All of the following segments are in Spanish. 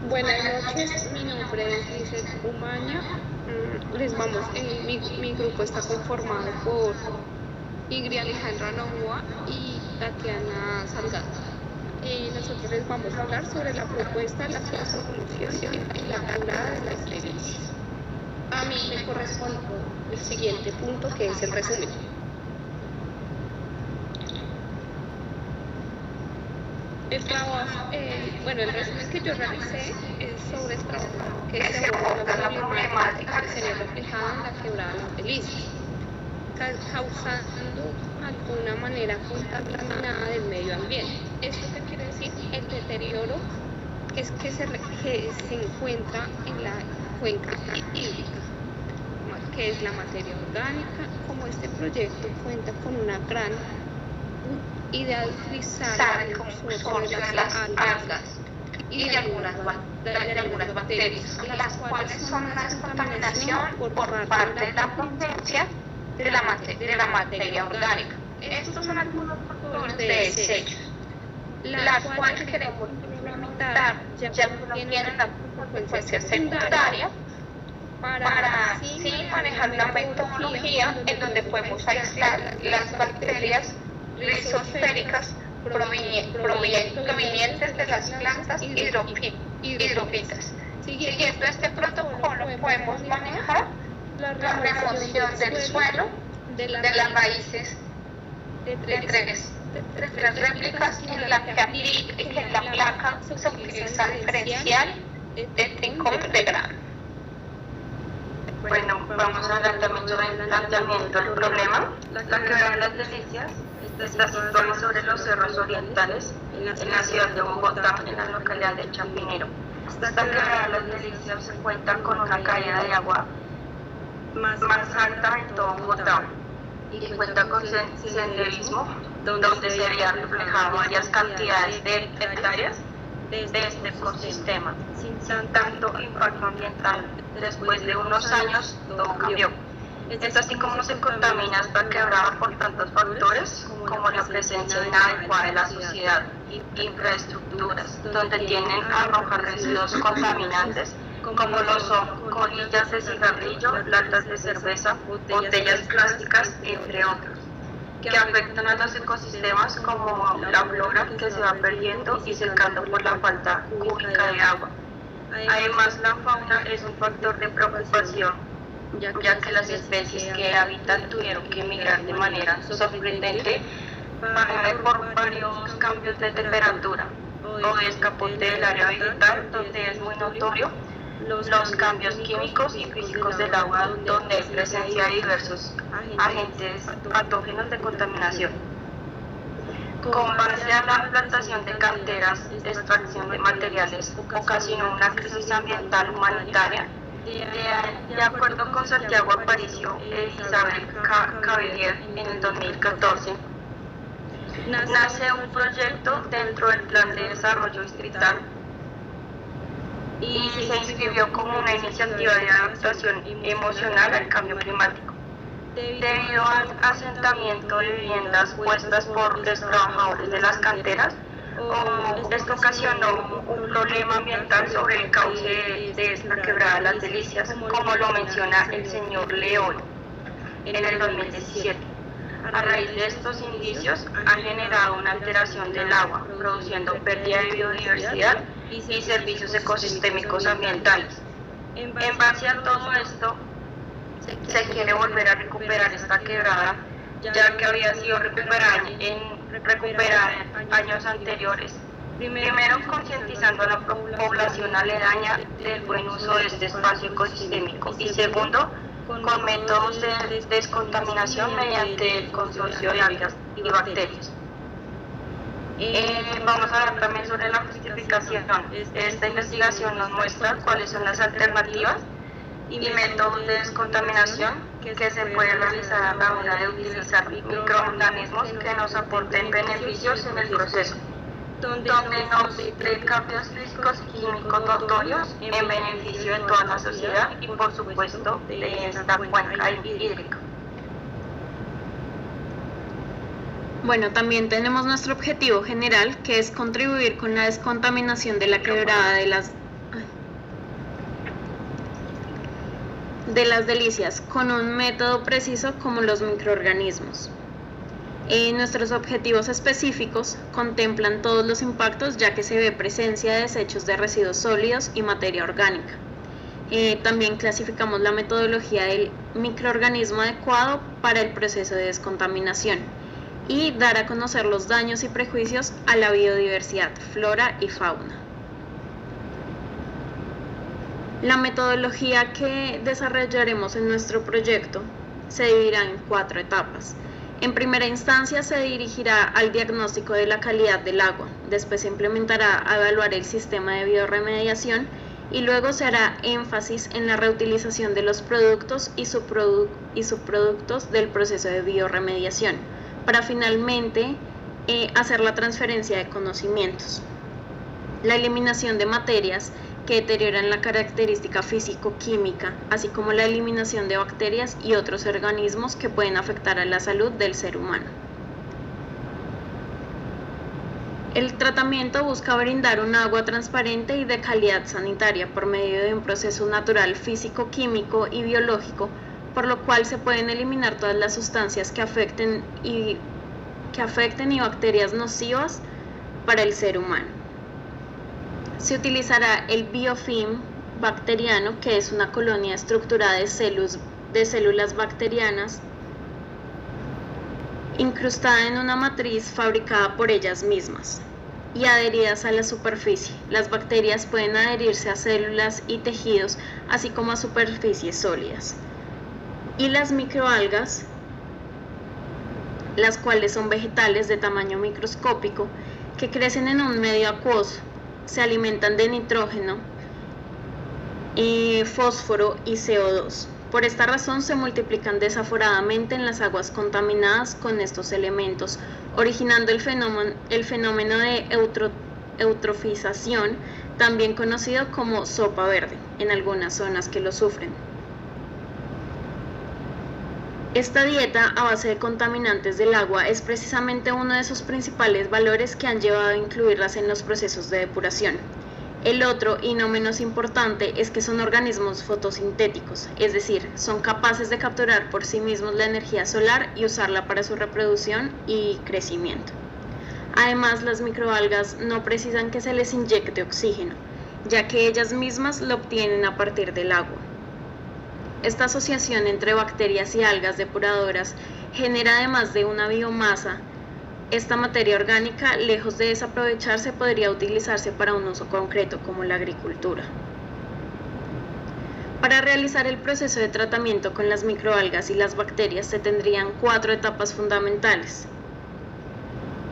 Buenas noches, mi nombre es Lizeth Umaña. Mi grupo está conformado por Ingrid Alejandra Novoa y Tatiana Salgado. Nosotros les vamos a hablar sobre la propuesta, la solución y la curada de las delicias. A mí me corresponde el siguiente punto, que es el resumen. El resumen que yo realicé es sobre el trabajo que se aborda la problemática que se ve reflejada en la quebrada de las Delicias, causando alguna manera contaminada del medio ambiente. ¿Esto qué quiere decir? El deterioro que se encuentra en la cuenca hídrica, que es la materia orgánica. Como este proyecto cuenta con una gran idea de utilizar el consorcio de las algas y de algunas bacterias, las cuales son una descontaminación por parte de la potencia de la materia orgánica. Estos son algunos factores de desechos, las cuales queremos implementar ya que no tienen la consecuencia secundaria, para así manejar una metodología en donde podemos aislar las bacterias rizosféricas provenientes de las plantas hidrófitas. Siguiendo este protocolo podemos manejar la remoción del suelo de las raíces de tres réplicas en la que en la placa se utiliza diferencial de trincón de grano. Bueno, vamos a hablar también sobre el planteamiento del problema. La quebrada de las Delicias está situada sobre los cerros orientales en la ciudad de Bogotá, en la localidad de Chapinero. Esta quebrada de las Delicias se cuenta con una caída de agua más alta en todo Bogotá y cuenta con senderismo, donde se verían reflejadas varias cantidades de hectáreas de este ecosistema, sin tanto impacto ambiental. Después de unos años, todo cambió. Es así como se contamina esta quebrada por tantos factores, como la presencia inadecuada de la sociedad, infraestructuras, donde tienden a arrojar residuos contaminantes, como lo son colillas de cigarrillo, latas de cerveza, botellas plásticas, entre otros, que afectan a los ecosistemas como la flora que se va perdiendo y secando por la falta cúbica de agua. Además, la fauna es un factor de preocupación, ya que las especies que habitan tuvieron que emigrar de manera sorprendente por varios cambios de temperatura o de escapote del área vegetal, donde es muy notorio los cambios químicos y físicos del agua, donde hay presencia de diversos agentes patógenos de contaminación. Con base a la implantación de canteras, extracción de materiales ocasionó una crisis ambiental humanitaria. De acuerdo con Santiago Aparicio e Isabel Cavelier en el 2014, nace un proyecto dentro del Plan de Desarrollo Distrital y se inscribió como una iniciativa de adaptación emocional al cambio climático. Debido al asentamiento de viviendas puestas por los trabajadores de las canteras, esto ocasionó un problema ambiental sobre el cauce de esta quebrada de las Delicias, como lo menciona el señor León en el 2017. A raíz de estos indicios, ha generado una alteración del agua, produciendo pérdida de biodiversidad y servicios ecosistémicos ambientales. En base a todo esto, se quiere volver a recuperar esta quebrada, ya que había sido recuperada en años anteriores. Primero, concientizando a la población aledaña del buen uso de este espacio ecosistémico, y segundo, con métodos de descontaminación mediante el consorcio de algas y bacterias. Vamos a hablar también sobre la justificación. Esta investigación nos muestra cuáles son las alternativas y métodos de descontaminación que se puede realizar a la hora de utilizar microorganismos que nos aporten beneficios en el proceso, donde nos dé cambios físicos y químicos notorios en beneficio de toda la sociedad y por supuesto de esta cuenca hídrica. Bueno, también tenemos nuestro objetivo general, que es contribuir con la descontaminación de la quebrada de las Delicias con un método preciso como los microorganismos. Nuestros objetivos específicos contemplan todos los impactos, ya que se ve presencia de desechos de residuos sólidos y materia orgánica. También clasificamos la metodología del microorganismo adecuado para el proceso de descontaminación y dar a conocer los daños y prejuicios a la biodiversidad, flora y fauna. La metodología que desarrollaremos en nuestro proyecto se dividirá en 4 etapas. En primera instancia se dirigirá al diagnóstico de la calidad del agua, después se implementará a evaluar el sistema de biorremediación y luego se hará énfasis en la reutilización de los productos y subproductos del proceso de biorremediación, para finalmente hacer la transferencia de conocimientos. La eliminación de materias que deterioran la característica físico-química, así como la eliminación de bacterias y otros organismos que pueden afectar a la salud del ser humano. El tratamiento busca brindar un agua transparente y de calidad sanitaria por medio de un proceso natural físico-químico y biológico, por lo cual se pueden eliminar todas las sustancias que afecten y bacterias nocivas para el ser humano. Se utilizará el biofilm bacteriano, que es una colonia estructurada de células bacterianas incrustada en una matriz fabricada por ellas mismas y adheridas a la superficie. Las bacterias pueden adherirse a células y tejidos, así como a superficies sólidas. Y las microalgas, las cuales son vegetales de tamaño microscópico que crecen en un medio acuoso, se alimentan de nitrógeno, fósforo y CO2. Por esta razón se multiplican desaforadamente en las aguas contaminadas con estos elementos, originando el fenómeno de eutrofización, también conocido como sopa verde, en algunas zonas que lo sufren. Esta dieta a base de contaminantes del agua es precisamente uno de sus principales valores que han llevado a incluirlas en los procesos de depuración. El otro, y no menos importante, es que son organismos fotosintéticos, es decir, son capaces de capturar por sí mismos la energía solar y usarla para su reproducción y crecimiento. Además, las microalgas no precisan que se les inyecte oxígeno, ya que ellas mismas lo obtienen a partir del agua. Esta asociación entre bacterias y algas depuradoras genera, además de una biomasa. Esta materia orgánica, lejos de desaprovecharse, podría utilizarse para un uso concreto como la agricultura. Para realizar el proceso de tratamiento con las microalgas y las bacterias se tendrían 4 etapas fundamentales.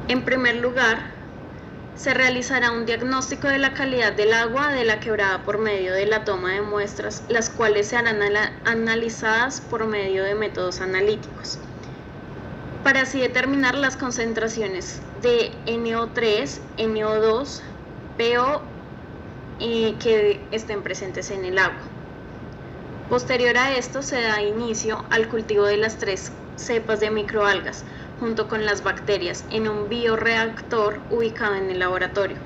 En primer lugar, se realizará un diagnóstico de la calidad del agua de la quebrada por medio de la toma de muestras, las cuales serán analizadas por medio de métodos analíticos, para así determinar las concentraciones de NO3, NO2, PO que estén presentes en el agua. Posterior a esto se da inicio al cultivo de las 3 cepas de microalgas, junto con las bacterias, en un bioreactor ubicado en el laboratorio.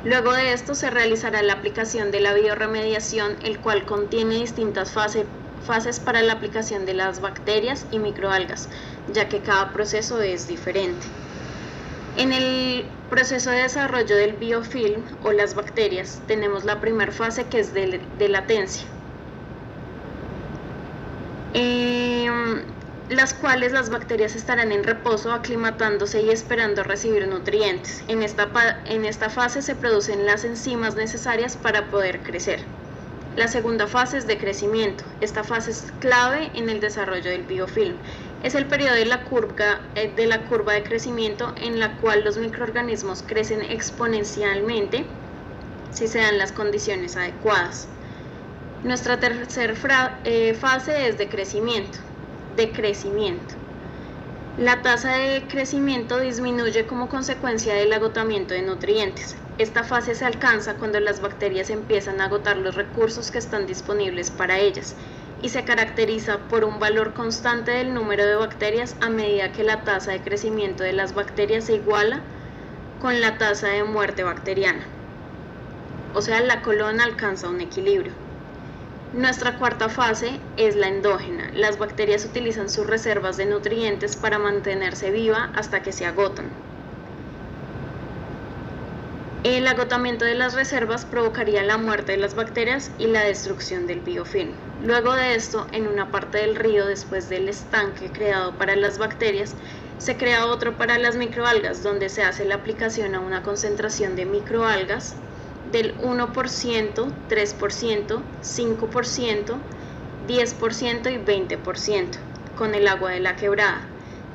Luego de esto se realizará la aplicación de la biorremediación, el cual contiene distintas fases para la aplicación de las bacterias y microalgas, ya que cada proceso es diferente. En el proceso de desarrollo del biofilm o las bacterias tenemos la primera fase, que es de latencia, las cuales las bacterias estarán en reposo, aclimatándose y esperando recibir nutrientes. En esta fase se producen las enzimas necesarias para poder crecer. La segunda fase es de crecimiento. Esta fase es clave en el desarrollo del biofilm. Es el periodo de la curva de crecimiento, en la cual los microorganismos crecen exponencialmente si se dan las condiciones adecuadas. Nuestra tercera fase es de crecimiento. La tasa de crecimiento disminuye como consecuencia del agotamiento de nutrientes. Esta fase se alcanza cuando las bacterias empiezan a agotar los recursos que están disponibles para ellas y se caracteriza por un valor constante del número de bacterias a medida que la tasa de crecimiento de las bacterias se iguala con la tasa de muerte bacteriana. O sea, la colon alcanza un equilibrio. Nuestra cuarta fase es la endógena. Las bacterias utilizan sus reservas de nutrientes para mantenerse viva hasta que se agotan. El agotamiento de las reservas provocaría la muerte de las bacterias y la destrucción del biofilm. Luego de esto, en una parte del río, después del estanque creado para las bacterias, se crea otro para las microalgas, donde se hace la aplicación a una concentración de microalgas del 1%, 3%, 5%, 10% y 20% con el agua de la quebrada.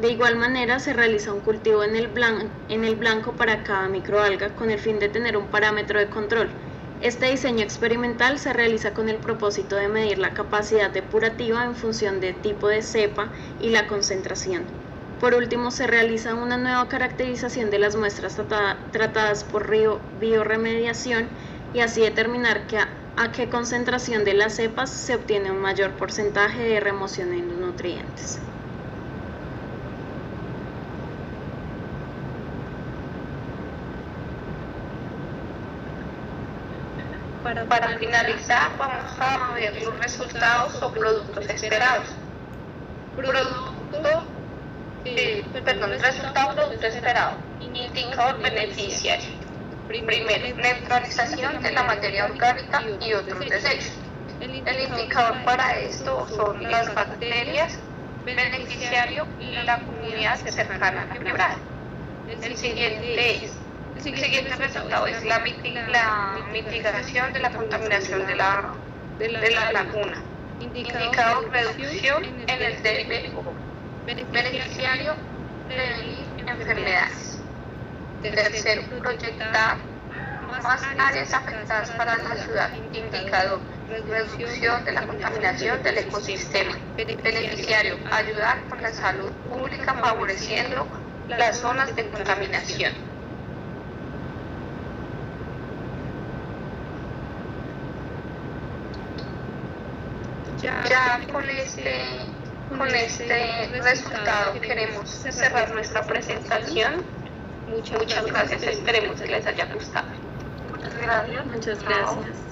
De igual manera, se realiza un cultivo en el blanco para cada microalga con el fin de tener un parámetro de control. Este diseño experimental se realiza con el propósito de medir la capacidad depurativa en función del tipo de cepa y la concentración. Por último, se realiza una nueva caracterización de las muestras tratadas por bioremediación y así determinar a qué concentración de las cepas se obtiene un mayor porcentaje de remoción en los nutrientes. Para finalizar, vamos a ver los resultados o productos esperados. Resultado producto esperado. Indicador beneficiario. Primero, neutralización de la materia orgánica y otros desechos. El indicador para esto son las bacterias. Beneficiario, la comunidad cercana a la quebrada. El siguiente resultado es la mitigación de la contaminación de la laguna. Indicador reducción en el débil. Beneficiario, prevenir enfermedades. Tercero, proyectar más áreas afectadas para la ciudad. Indicador, reducción de la contaminación del ecosistema. Beneficiario, ayudar con la salud pública favoreciendo las zonas de contaminación. Ya con este resultado queremos cerrar nuestra presentación. Muchas gracias, esperemos que les haya gustado. Muchas gracias.